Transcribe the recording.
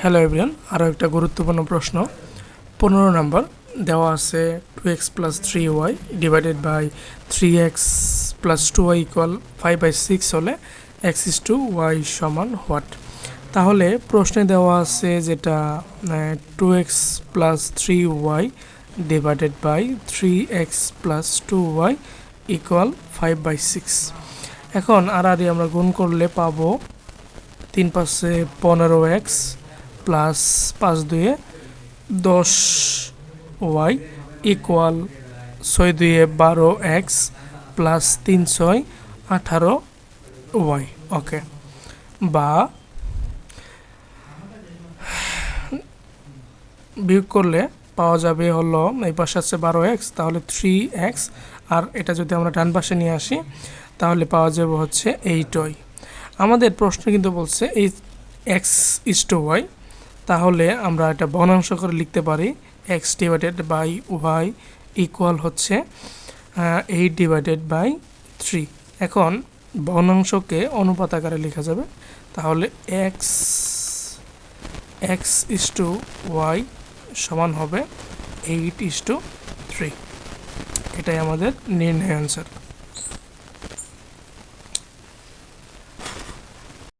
Hello everyone, আরও একটা গুরুত্বপূর্ণ প্রশ্ন 15 নম্বর দেওয়া আছে 2x plus 3y divided by 3x plus 2y equal 5/6 হলে x ইস টু y সমান হোয়াট। তাহলে প্রশ্নে দেওয়া আছে যেটা 2x plus 3y divided by 3x plus 2y equal 5/6। এখন আর আমরা গুণ করলে পাবো 3 5 15x plus 5 2 10y equal 6 2 12x plus 3 6 18y। ওকে, বা বিয়োগ করলে পাওয়া যাবে হলো এই পাশে আছে 12x, তাহলে 3x, আর এটা যদি আমরা ডান পাশে নিয়ে আসি তাহলে পাওয়া যাবে হচ্ছে 8y। আমাদের প্রশ্ন কিন্তু বলছে এই x ইস টু y, তাহলে আমরা এটা বর্গাংশ করে লিখতে পারি x divided by y equal হচ্ছে 8 ডিভাইডেড বাই 3। এখন বর্গাংশকে অনুপাত আকারে লেখা যাবে, তাহলে x ইস টু y সমান হবে 8 ইস টু 3। এটাই আমাদের নির্ণয় অ্যান্সার।